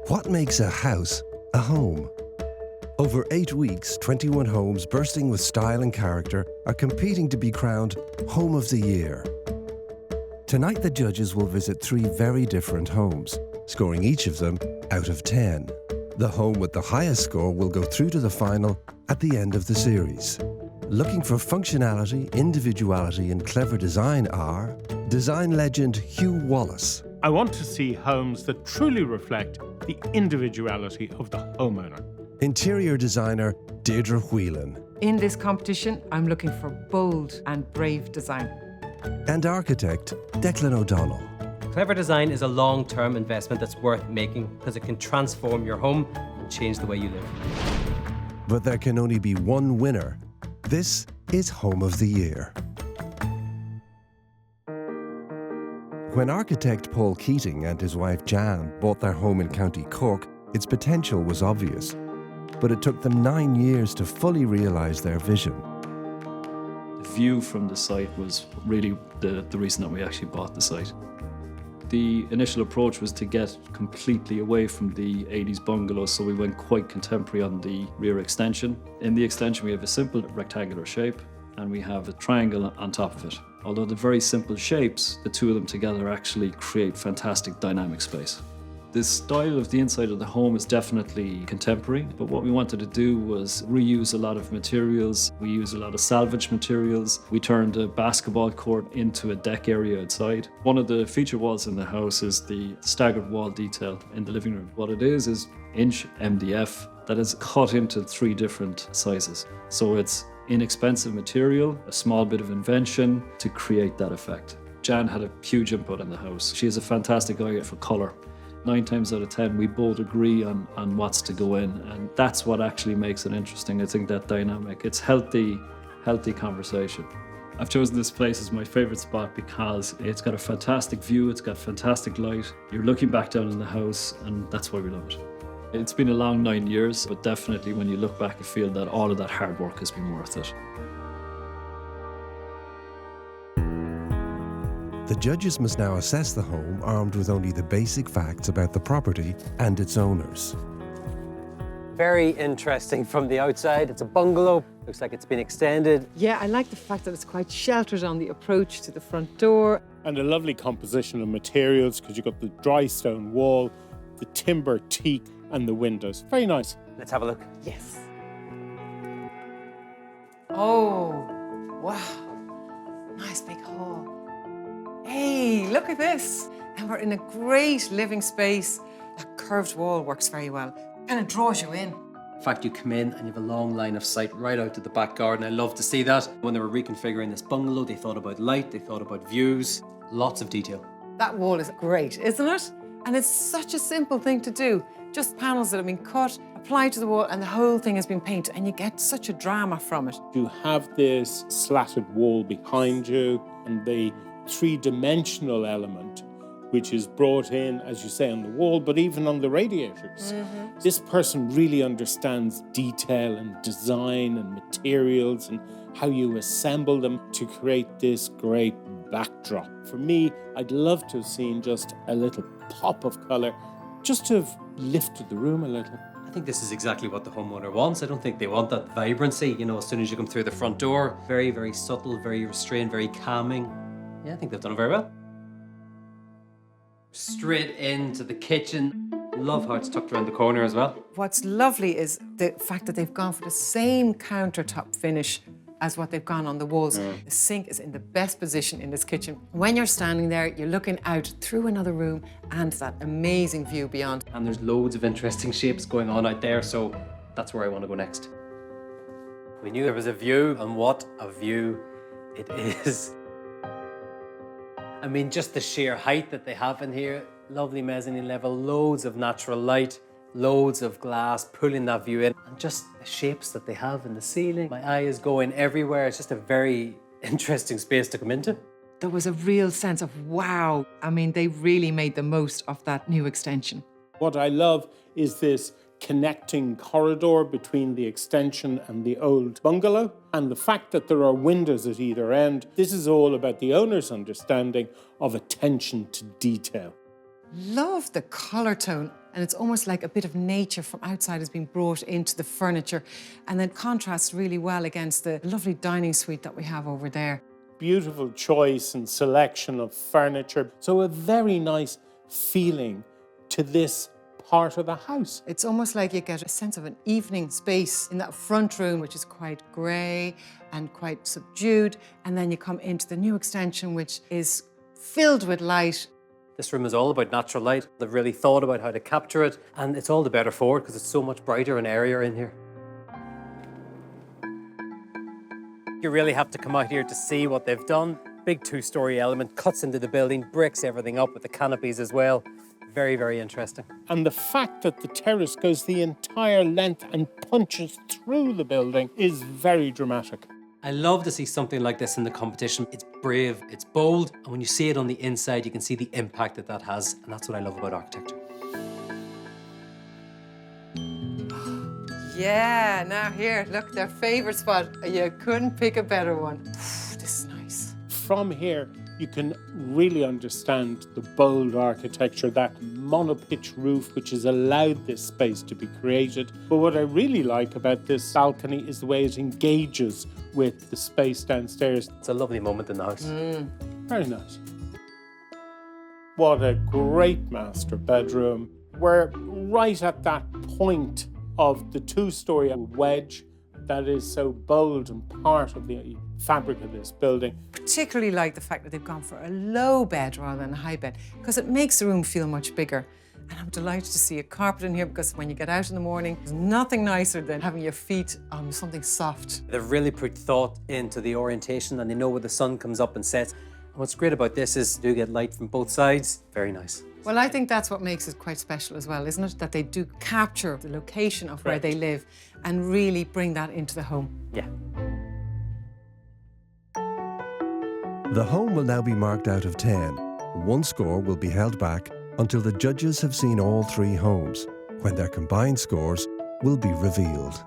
What makes a house a home? Over 8 weeks, 21 homes bursting with style and character are competing to be crowned Home of the Year. Tonight the judges will visit 3 very different homes, scoring each of them out of 10. The home with the highest score will go through to the final at the end of the series. Looking for functionality, individuality and clever design are design legend Hugh Wallace. I want to see homes that truly reflect the individuality of the homeowner. Interior designer Deirdre Whelan. In this competition, I'm looking for bold and brave design. And architect Declan O'Donnell. Clever design is a long-term investment that's worth making because it can transform your home and change the way you live. But there can only be one winner. This is Home of the Year. When architect Paul Keiting and his wife Jan bought their home in County Cork, its potential was obvious. But it took them 9 years to fully realise their vision. The view from the site was really the reason that we actually bought the site. The initial approach was to get completely away from the 80s bungalow, so we went quite contemporary on the rear extension. In the extension we have a simple rectangular shape and we have a triangle on top of it. Although they're very simple shapes, the two of them together actually create fantastic dynamic space. The style of the inside of the home is definitely contemporary, but what we wanted to do was reuse a lot of materials. We use a lot of salvage materials. We turned a basketball court into a deck area outside. One of the feature walls in the house is the staggered wall detail in the living room. What it is inch MDF that is cut into 3 different sizes. So it's inexpensive material, a small bit of invention to create that effect. Jan had a huge input in the house. She has a fantastic eye for colour. 9 times out of 10, we both agree on what's to go in, and that's what actually makes it interesting. I think that dynamic, it's healthy conversation. I've chosen this place as my favourite spot because it's got a fantastic view, it's got fantastic light. You're looking back down in the house, and that's why we love it. It's been a long 9 years, but definitely when you look back, you feel that all of that hard work has been worth it. The judges must now assess the home armed with only the basic facts about the property and its owners. Very interesting from the outside. It's a bungalow. Looks like it's been extended. Yeah, I like the fact that it's quite sheltered on the approach to the front door. And a lovely composition of materials because you've got the dry stone wall, the timber teak and the windows. Very nice. Let's have a look. Yes. Oh, wow. Nice big hall. Hey, look at this. And we're in a great living space. That curved wall works very well. Kind of draws you in. In fact, you come in and you have a long line of sight right out to the back garden. I love to see that. When they were reconfiguring this bungalow, they thought about light, they thought about views, lots of detail. That wall is great, isn't it? And it's such a simple thing to do. Just panels that have been cut, applied to the wall, and the whole thing has been painted, and you get such a drama from it. You have this slatted wall behind you and the 3-dimensional element which is brought in, as you say, on the wall, but even on the radiators. Mm-hmm. This person really understands detail and design and materials and how you assemble them to create this great backdrop. For me, I'd love to have seen just a little pop of colour, just to have lifted the room a little. I think this is exactly what the homeowner wants. I don't think they want that vibrancy, as soon as you come through the front door. Very, very subtle, very restrained, very calming. Yeah, I think they've done it very well. Straight into the kitchen. Love how it's tucked around the corner as well. What's lovely is the fact that they've gone for the same countertop finish as what they've gone on the walls. The sink is in the best position in this kitchen. When you're standing there, you're looking out through another room and that amazing view beyond. And there's loads of interesting shapes going on out there, so that's where I want to go next. We knew there was a view, and what a view it is. I mean, just the sheer height that they have in here, lovely mezzanine level, loads of natural light, loads of glass pulling that view in, and just the shapes that they have in the ceiling. My eye is going everywhere. It's just a very interesting space to come into. There was a real sense of wow. I mean, they really made the most of that new extension. What I love is this connecting corridor between the extension and the old bungalow, and the fact that there are windows at either end. This is all about the owner's understanding of attention to detail. Love the colour tone. And it's almost like a bit of nature from outside has been brought into the furniture and then contrasts really well against the lovely dining suite that we have over there. Beautiful choice and selection of furniture. So a very nice feeling to this part of the house. It's almost like you get a sense of an evening space in that front room, which is quite grey and quite subdued. And then you come into the new extension, which is filled with light. This room is all about natural light. They've really thought about how to capture it, and it's all the better for it because it's so much brighter and airier in here. You really have to come out here to see what they've done. Big two-storey element, cuts into the building, bricks everything up with the canopies as well. Very, very interesting. And the fact that the terrace goes the entire length and punches through the building is very dramatic. I love to see something like this in the competition. It's brave, it's bold, and when you see it on the inside, you can see the impact that that has, and that's what I love about architecture. Yeah, now here, look, their favourite spot. You couldn't pick a better one. This is nice. From here, you can really understand the bold architecture, that monopitch roof, which has allowed this space to be created. But what I really like about this balcony is the way it engages with the space downstairs. It's a lovely moment in the house. Very nice. What a great master bedroom. We're right at that point of the two-storey wedge that is so bold and part of the fabric of this building. Particularly like the fact that they've gone for a low bed rather than a high bed, because it makes the room feel much bigger. And I'm delighted to see a carpet in here, because when you get out in the morning, there's nothing nicer than having your feet on something soft. They've really put thought into the orientation, and they know where the sun comes up and sets. And what's great about this is you do get light from both sides. Very nice. Well, I think that's what makes it quite special as well, isn't it? That they do capture the location of where they live and really bring that into the home. Yeah. The home will now be marked out of 10. One score will be held back until the judges have seen all 3 homes, when their combined scores will be revealed.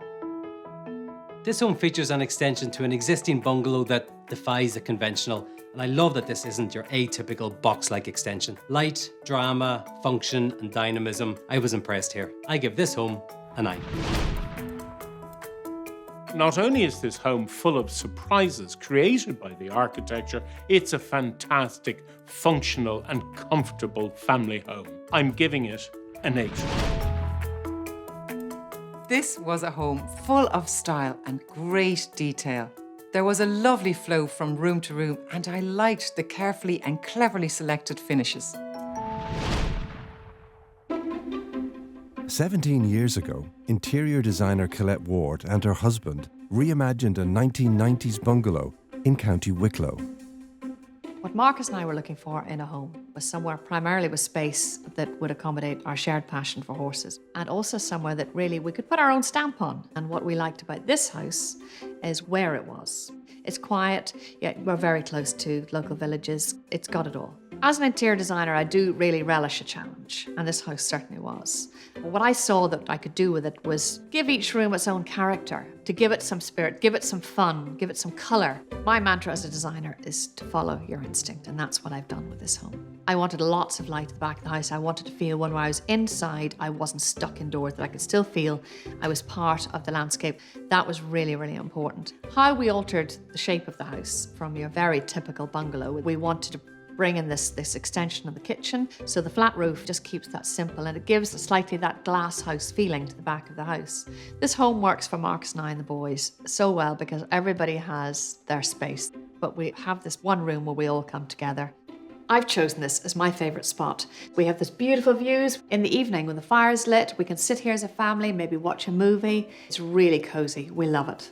This home features an extension to an existing bungalow that defies the conventional, and I love that this isn't your atypical box-like extension. Light, drama, function, and dynamism. I was impressed here. I give this home a 9. Not only is this home full of surprises created by the architecture, it's a fantastic, functional and comfortable family home. I'm giving it an 8. This was a home full of style and great detail. There was a lovely flow from room to room, and I liked the carefully and cleverly selected finishes. 17 years ago, interior designer Colette Ward and her husband reimagined a 1990s bungalow in County Wicklow. What Marcus and I were looking for in a home was somewhere primarily with space that would accommodate our shared passion for horses, and also somewhere that really we could put our own stamp on. And what we liked about this house is where it was. It's quiet, yet we're very close to local villages. It's got it all. As an interior designer, I do really relish a challenge, and this house certainly was. What I saw that I could do with it was give each room its own character, to give it some spirit, give it some fun, give it some colour. My mantra as a designer is to follow your instinct, and that's what I've done with this home. I wanted lots of light at the back of the house. I wanted to feel when I was inside, I wasn't stuck indoors, that I could still feel I was part of the landscape. That was really, really important. How we altered the shape of the house from your very typical bungalow, we wanted to bring in this extension of the kitchen, so the flat roof just keeps that simple, and it gives slightly that glass house feeling to the back of the house. This home works for Marcus and I and the boys so well because everybody has their space, but we have this one room where we all come together. I've chosen this as my favourite spot. We have this beautiful views. In the evening when the fire's lit, we can sit here as a family, maybe watch a movie. It's really cosy. We love it.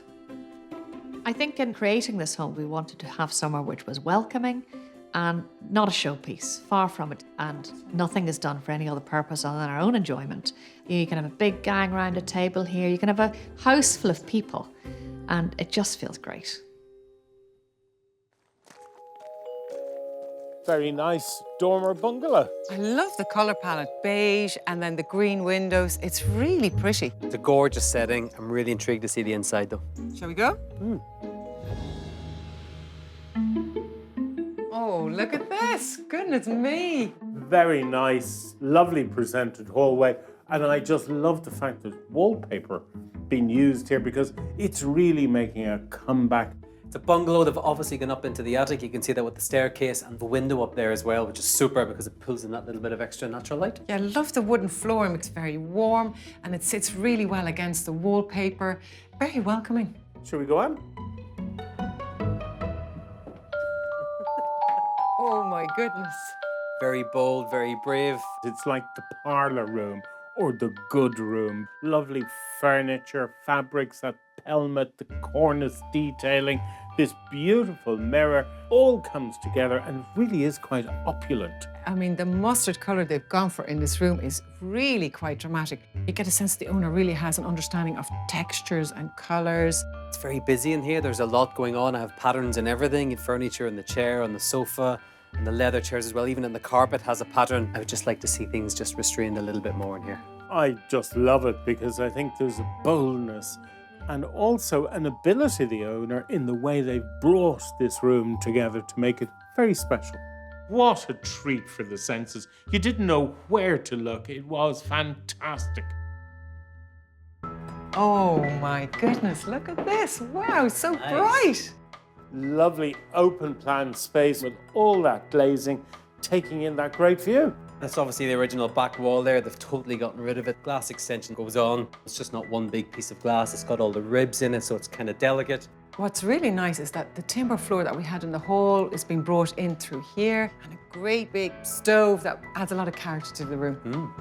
I think in creating this home, we wanted to have somewhere which was welcoming and not a showpiece, far from it. And nothing is done for any other purpose other than our own enjoyment. You can have a big gang around a table here. You can have a house full of people, and it just feels great. Very nice dormer bungalow. I love the colour palette, beige and then the green windows. It's really pretty. It's a gorgeous setting. I'm really intrigued to see the inside though. Shall we go? Oh, look at this. Goodness me. Very nice, lovely presented hallway. And I just love the fact that wallpaper being used here because it's really making a comeback. It's a bungalow. They've obviously gone up into the attic. You can see that with the staircase and the window up there as well, which is super because it pulls in that little bit of extra natural light. Yeah, I love the wooden flooring. It's very warm and it sits really well against the wallpaper. Very welcoming. Shall we go on? Oh my goodness. Very bold, very brave. It's like the parlour room or the good room. Lovely furniture, fabrics, that pelmet, the cornice detailing, this beautiful mirror, all comes together and really is quite opulent. I mean, the mustard colour they've gone for in this room is really quite dramatic. You get a sense the owner really has an understanding of textures and colours. It's very busy in here. There's a lot going on. I have patterns in everything, in furniture, in the chair, on the sofa, and the leather chairs as well. Even in the carpet has a pattern. I would just like to see things just restrained a little bit more in here. I just love it because I think there's a boldness and also an ability of the owner in the way they've brought this room together to make it very special. What a treat for the senses. You didn't know where to look. It was fantastic. Oh my goodness, look at this. Wow, so Nice. bright. Lovely open plan space with all that glazing, taking in that great view. That's obviously the original back wall there. They've totally gotten rid of it. Glass extension goes on. It's just not one big piece of glass. It's got all the ribs in it, so it's kind of delicate. What's really nice is that the timber floor that we had in the hall is being brought in through here, and a great big stove that adds a lot of character to the room.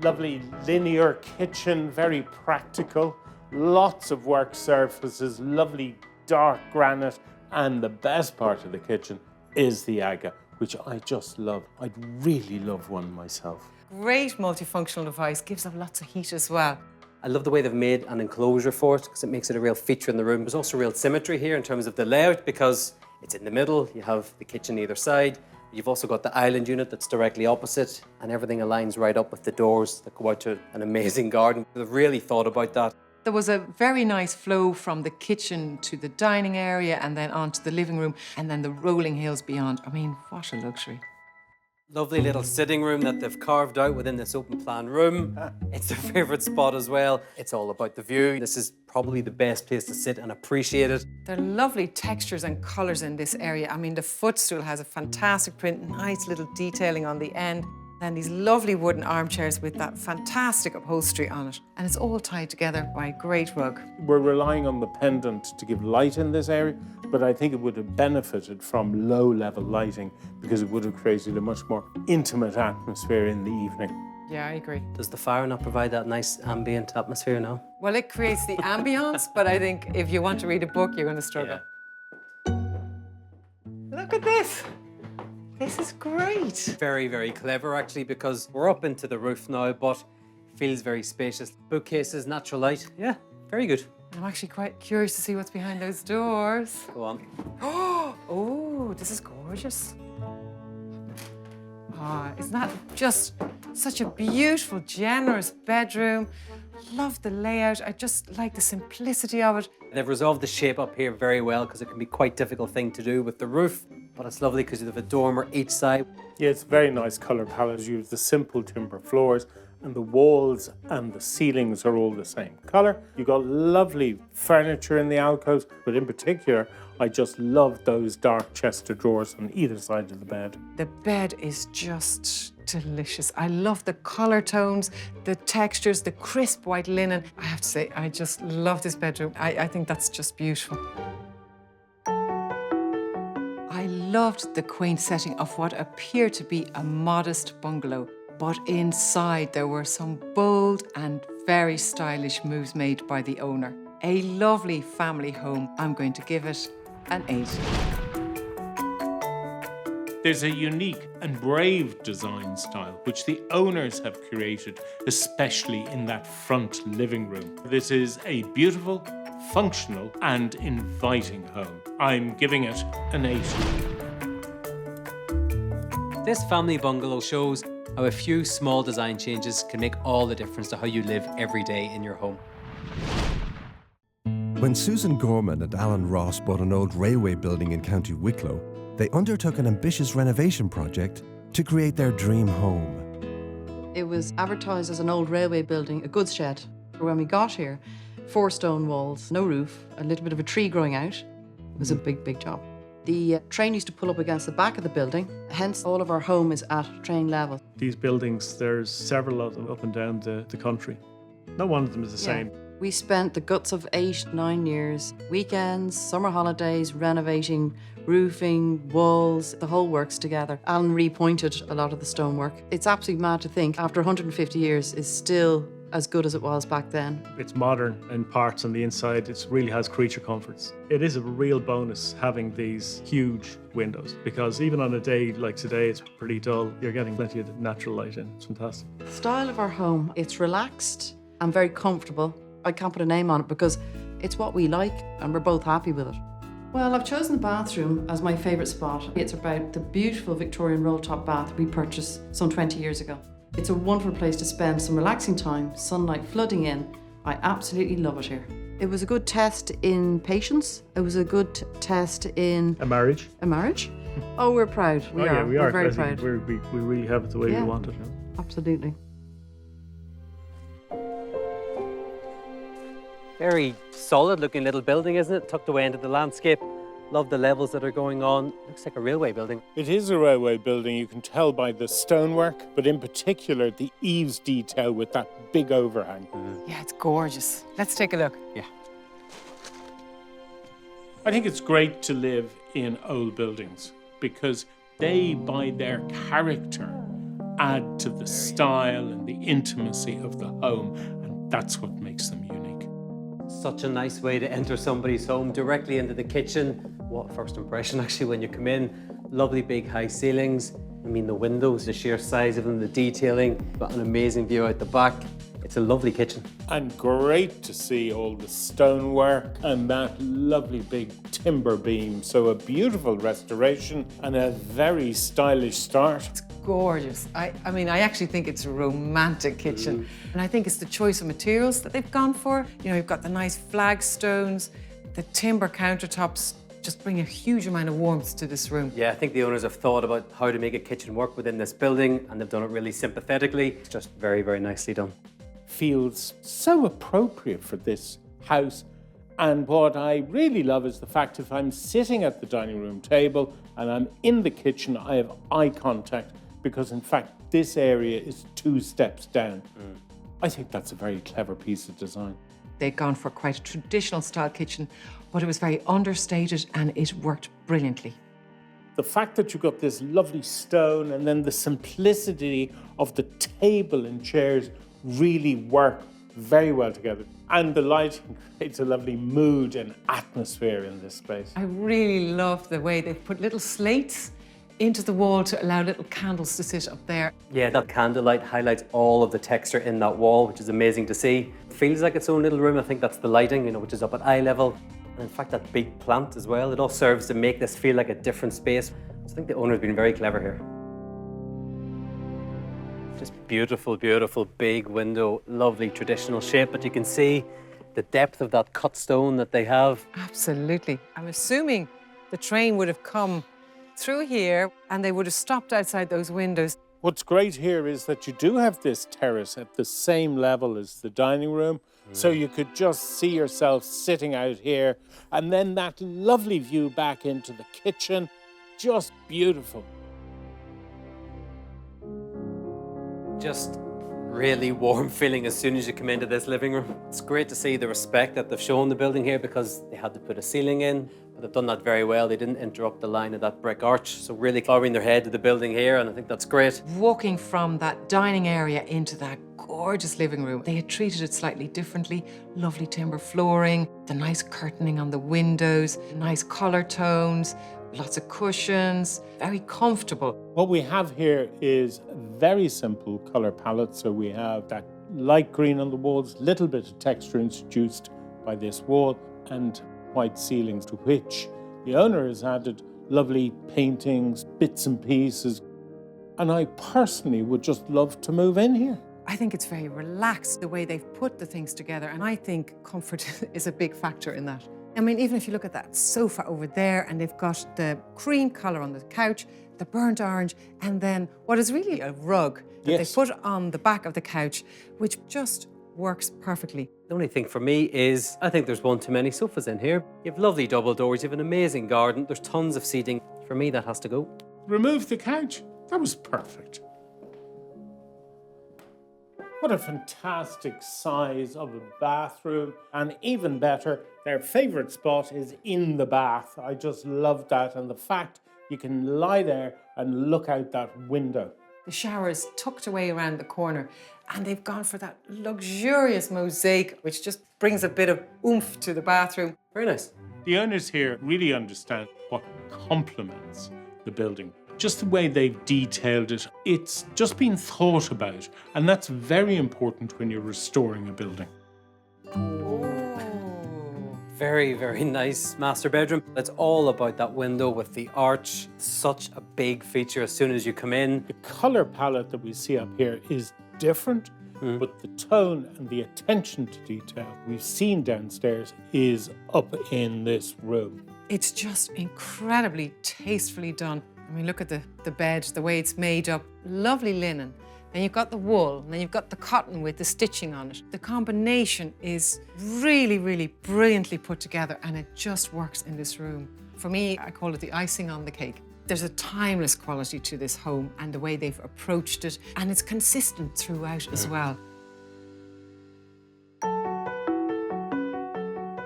Lovely linear kitchen, very practical. Lots of work surfaces, lovely dark granite. And the best part of the kitchen is the aga, which I just love. I'd really love one myself. Great multifunctional device, gives off lots of heat as well. I love the way they've made an enclosure for it because it makes it a real feature in the room. There's also real symmetry here in terms of the layout because it's in the middle. You have the kitchen either side. You've also got the island unit that's directly opposite, and everything aligns right up with the doors that go out to an amazing garden. They've really thought about that. There was a very nice flow from the kitchen to the dining area and then onto the living room and then the rolling hills beyond. I mean, what a luxury. Lovely little sitting room that they've carved out within this open plan room. It's their favourite spot as well. It's all about the view. This is probably the best place to sit and appreciate it. There are lovely textures and colours in this area. I mean, the footstool has a fantastic print, nice little detailing on the end. And these lovely wooden armchairs with that fantastic upholstery on it. And it's all tied together by a great rug. We're relying on the pendant to give light in this area, but I think it would have benefited from low-level lighting because it would have created a much more intimate atmosphere in the evening. Yeah, I agree. Does the fire not provide that nice ambient atmosphere now? Well, it creates the ambience, but I think if you want to read a book, you're going to struggle. Look at this. This is great. Very, very clever actually because we're up into the roof now, but feels very spacious. Bookcases, natural light. Yeah, very good. I'm actually quite curious to see what's behind those doors. Go on. Oh, this is gorgeous. Ah, isn't that just such a beautiful, generous bedroom? Love the layout. I just like the simplicity of it. They've resolved the shape up here very well because it can be quite a difficult thing to do with the roof, but it's lovely because you have a dormer each side. Yeah, it's a very nice colour palette. You have the simple timber floors and the walls and the ceilings are all the same colour. You've got lovely furniture in the alcoves, but in particular, I just love those dark chest of drawers on either side of the bed. The bed is just delicious. I love the colour tones, the textures, the crisp white linen. I have to say, I just love this bedroom. I think that's just beautiful. I loved the quaint setting of what appeared to be a modest bungalow, but inside there were some bold and very stylish moves made by the owner. A lovely family home. I'm going to give it an 8. There's a unique and brave design style which the owners have created, especially in that front living room. This is a beautiful, functional and inviting home. I'm giving it an 8. This family bungalow shows how a few small design changes can make all the difference to how you live every day in your home. When Susan Gorman and Alan Ross bought an old railway building in County Wicklow, they undertook an ambitious renovation project to create their dream home. It was advertised as an old railway building, a goods shed. When we got here, 4 stone walls, no roof, a little bit of a tree growing out. It was a big, big job. The train used to pull up against the back of the building, hence all of our home is at train level. These buildings, there's several of them up and down the country. No one of them is the same. We spent the guts of 8, 9 years, weekends, summer holidays, renovating, roofing, walls, the whole works together. Alan repointed a lot of the stonework. It's absolutely mad to think after 150 years is still as good as it was back then. It's modern in parts on the inside. It really has creature comforts. It is a real bonus having these huge windows because even on a day like today, it's pretty dull. You're getting plenty of natural light in. It's fantastic. The style of our home, it's relaxed and very comfortable. I can't put a name on it because it's what we like and we're both happy with it. Well, I've chosen the bathroom as my favourite spot. It's about the beautiful Victorian roll-top bath we purchased some 20 years ago. It's a wonderful place to spend some relaxing time, sunlight flooding in. I absolutely love it here. It was a good test in patience. It was a good test in... A marriage? A marriage? Oh, we're proud. We are. Yeah, we are. We're very proud. We really have it the way we want it. You know? Absolutely. Very solid looking little building, isn't it? Tucked away into the landscape. Love the levels that are going on. Looks like a railway building. It is a railway building, you can tell by the stonework, but in particular the eaves detail with that big overhang. Yeah, it's gorgeous. Let's take a look. Yeah. I think it's great to live in old buildings because they, by their character, add to the style and the intimacy of the home, and that's what makes them unique. Such a nice way to enter somebody's home, directly into the kitchen. What a first impression, actually, when you come in. Lovely big high ceilings. I mean, the windows, the sheer size of them, the detailing. Got an amazing view out the back. It's a lovely kitchen. And great to see all the stonework and that lovely big timber beam. So a beautiful restoration and a very stylish start. It's gorgeous. I mean, I actually think it's a romantic kitchen. And I think it's the choice of materials that they've gone for. You know, you've got the nice flagstones, the timber countertops just bring a huge amount of warmth to this room. Yeah, I think the owners have thought about how to make a kitchen work within this building, and they've done it really sympathetically. It's just very, very nicely done. Feels so appropriate for this house. And what I really love is the fact if I'm sitting at the dining room table and I'm in the kitchen, I have eye contact because in fact this area is 2 steps down. I think that's a very clever piece of design. They'd gone for quite a traditional style kitchen, but it was very understated and it worked brilliantly. The fact that you've got this lovely stone and then the simplicity of the table and chairs really work very well together. And the lighting creates a lovely mood and atmosphere in this space. I really love the way they've put little slates into the wall to allow little candles to sit up there. Yeah, that candlelight highlights all of the texture in that wall, which is amazing to see. It feels like its own little room. I think that's the lighting, you know, which is up at eye level. And in fact, that big plant as well, it all serves to make this feel like a different space. So I think the owner's been very clever here. Just beautiful, beautiful big window, lovely traditional shape, but you can see the depth of that cut stone that they have. Absolutely. I'm assuming the train would have come through here and they would have stopped outside those windows. What's great here is that you do have this terrace at the same level as the dining room, so you could just see yourself sitting out here, and then that lovely view back into the kitchen, just beautiful. Just really warm feeling as soon as you come into this living room. It's great to see the respect that they've shown the building here because they had to put a ceiling in, but they've done that very well. They didn't interrupt the line of that brick arch, so really carving their head to the building here, and I think that's great. Walking from that dining area into that gorgeous living room, they had treated it slightly differently. Lovely timber flooring, the nice curtaining on the windows, nice colour tones, lots of cushions, very comfortable. What we have here is a very simple colour palette. So we have that light green on the walls, little bit of texture introduced by this wall, and white ceilings to which the owner has added lovely paintings, bits and pieces. And I personally would just love to move in here. I think it's very relaxed, the way they've put the things together, and I think comfort is a big factor in that. I mean, even if you look at that sofa over there, and they've got the cream colour on the couch, the burnt orange, and then what is really a rug that Yes. they put on the back of the couch, which just works perfectly. The only thing for me is I think there's one too many sofas in here. You have lovely double doors, you have an amazing garden, there's tons of seating. For me, that has to go. Remove the couch. That was perfect. What a fantastic size of a bathroom. And even better, their favourite spot is in the bath. I just love that. And the fact you can lie there and look out that window. The shower is tucked away around the corner, and they've gone for that luxurious mosaic, which just brings a bit of oomph to the bathroom. Very nice. The owners here really understand what complements the building. Just the way they've detailed it, it's just been thought about. And that's very important when you're restoring a building. Very, very nice master bedroom. It's all about that window with the arch. Such a big feature as soon as you come in. The colour palette that we see up here is different, but the tone and the attention to detail we've seen downstairs is up in this room. It's just incredibly tastefully done. I mean, look at the bed, the way it's made up. Lovely linen. Then you've got the wool, and then you've got the cotton with the stitching on it. The combination is really, really brilliantly put together, and it just works in this room. For me, I call it the icing on the cake. There's a timeless quality to this home and the way they've approached it, and it's consistent throughout as well.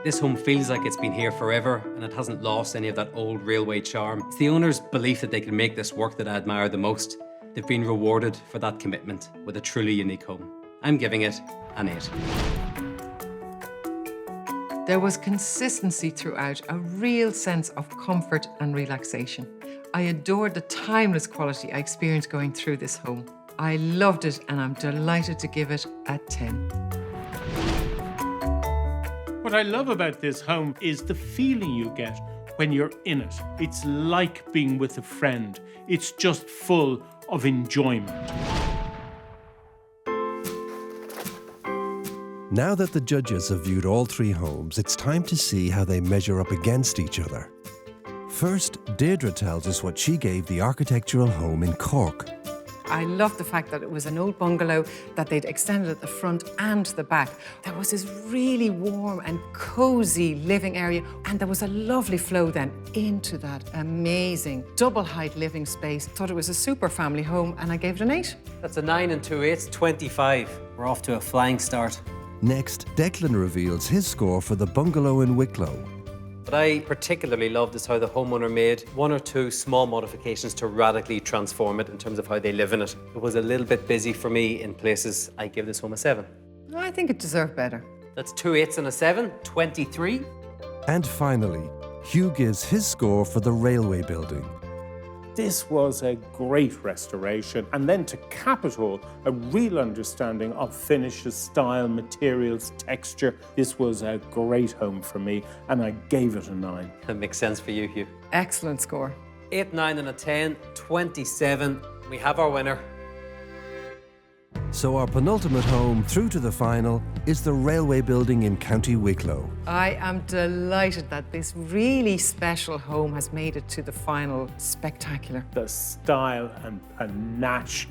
This home feels like it's been here forever and it hasn't lost any of that old railway charm. It's the owner's belief that they can make this work that I admire the most. They've been rewarded for that commitment with a truly unique home. I'm giving it an 8. There was consistency throughout, a real sense of comfort and relaxation. I adored the timeless quality I experienced going through this home. I loved it, and I'm delighted to give it a 10. What I love about this home is the feeling you get when you're in it. It's like being with a friend. It's just full of enjoyment. Now that the judges have viewed all 3 homes, it's time to see how they measure up against each other. First, Deirdre tells us what she gave the architectural home in Cork. I love the fact that it was an old bungalow, that they'd extended at the front and the back. There was this really warm and cosy living area, and there was a lovely flow then into that amazing double-height living space. Thought it was a super family home, and I gave it an 8. That's a 9 and 2 8s, 25. We're off to a flying start. Next, Declan reveals his score for the bungalow in Wicklow. What I particularly loved is how the homeowner made 1 or 2 small modifications to radically transform it in terms of how they live in it. It was a little bit busy for me in places. I give this home a 7. I think it deserved better. That's 2 8s and a 7, 23. And finally, Hugh gives his score for the railway building. This was a great restoration, and then to cap it all, a real understanding of finishes, style, materials, texture. This was a great home for me, and I gave it a 9. That makes sense for you, Hugh. Excellent score. 8, 9 and a 10, 27. We have our winner. So our penultimate home through to the final is the railway building in County Wicklow. I am delighted that this really special home has made it to the final. Spectacular. The style and panache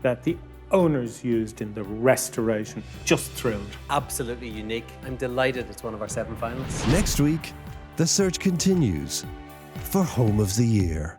that the owners used in the restoration, just thrilled. Absolutely unique. I'm delighted it's one of our 7 finalists. Next week, the search continues for Home of the Year.